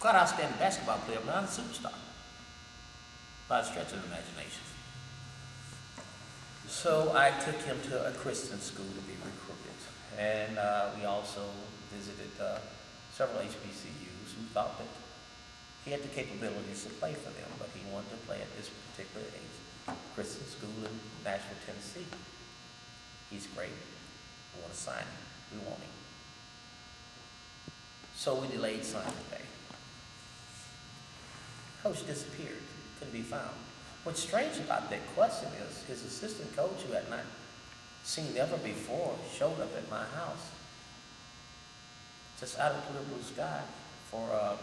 quite outstanding basketball player, but not a superstar by a stretch of the imagination. So I took him to a Christian school to be recruited, and we also visited several HBCUs who thought that he had the capabilities to play for them, but he wanted to play at this particular age. Christian school in Nashville, Tennessee. He's great. We want to sign him. We want him. So we delayed signing day. Coach disappeared. Couldn't be found. What's strange about that question is his assistant coach, who had not seen ever before, showed up at my house just out of the blue sky for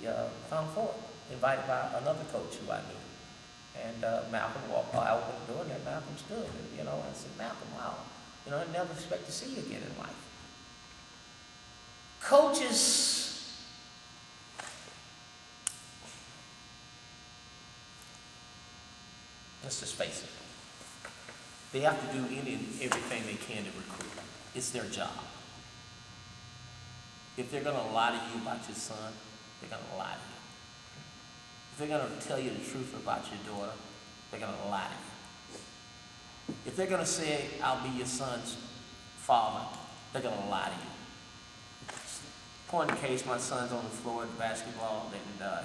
the Final Four, invited by another coach who I knew. And Malcolm walked by, I opened the door, and there Malcolm stood. And, I said, Malcolm, wow, I never expect to see you again in life. Coaches, let's just face it, they have to do everything they can to recruit. It's their job. If they're going to lie to you about your son, they're going to lie to you. If they're going to tell you the truth about your daughter, they're going to lie to you. If they're going to say, I'll be your son's father, they're going to lie to you. Point in case, my son's on the floor at basketball, and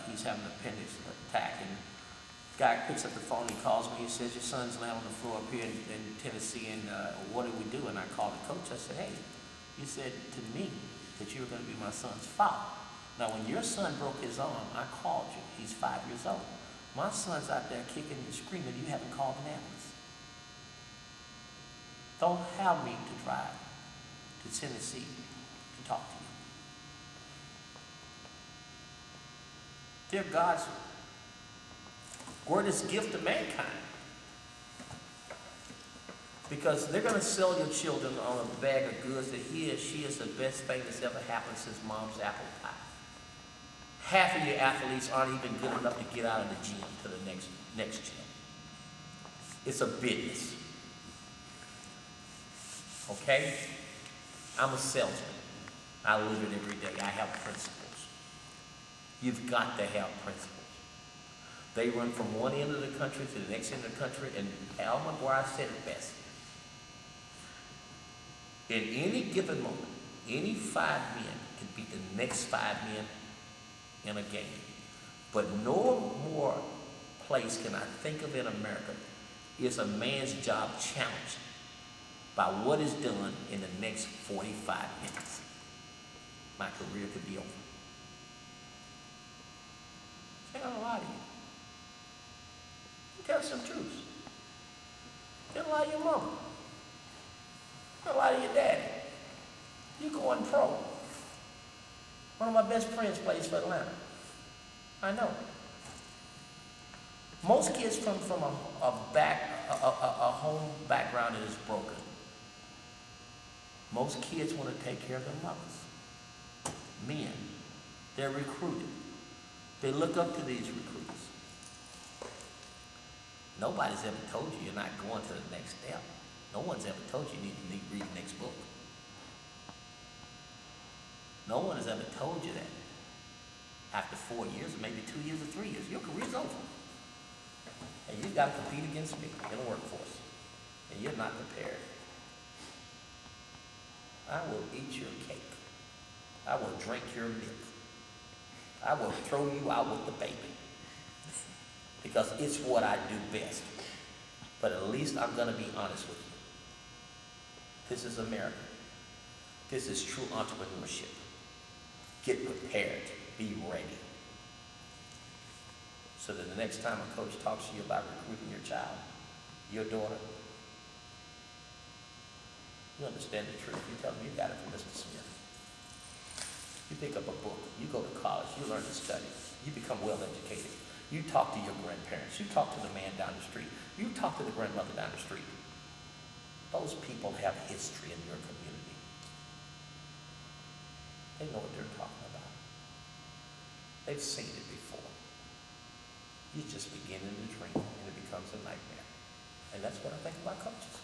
he's having an appendix attack, and the guy picks up the phone, he calls me, he says, your son's laying on the floor up here in Tennessee, and what do we do? And I called the coach, I said, hey, you said to me that you were going to be my son's father. Now, when your son broke his arm, I called you. He's 5 years old. My son's out there kicking and screaming. You haven't called an ambulance. Don't have me to drive to Tennessee to talk to you. They're God's greatest gift to mankind. Because they're going to sell your children on a bag of goods that he or she is the best thing that's ever happened since mom's apple pie. Half of your athletes aren't even good enough to get out of the gym to the next gym. It's a business. Okay? I'm a salesman. I live it every day. I have principles. You've got to have principles. They run from one end of the country to the next end of the country, and Al McGuire said it best. In any given moment, any 5 men can beat the next 5 men in a game. But no more place can I think of in America is a man's job challenged by what is done in the next 45 minutes. My career could be over. Say I'm gonna lie to you. Tell some truths. Tell lie to your mama. Tell lie to your daddy. You going pro. One of my best friends plays for Atlanta. I know. Most kids come from a home background that is broken. Most kids want to take care of their mothers. Men, they're recruited. They look up to these recruits. Nobody's ever told you you're not going to the next step. No one's ever told you you need to read the next book. No one has ever told you that. After 4 years, or maybe 2 years or 3 years, your career's over. And you've got to compete against me in the workforce. And you're not prepared. I will eat your cake. I will drink your milk. I will throw you out with the baby. Because it's what I do best. But at least I'm going to be honest with you. This is America. This is true entrepreneurship. Get prepared. Be ready. So that the next time a coach talks to you about recruiting your child, your daughter, you understand the truth. You tell them you got it from Mr. Smith. You pick up a book. You go to college. You learn to study. You become well educated. You talk to your grandparents. You talk to the man down the street. You talk to the grandmother down the street. Those people have history in your community. They know what they're talking about. They've seen it before. You're just beginning to dream, and it becomes a nightmare. And that's what I think about coaches.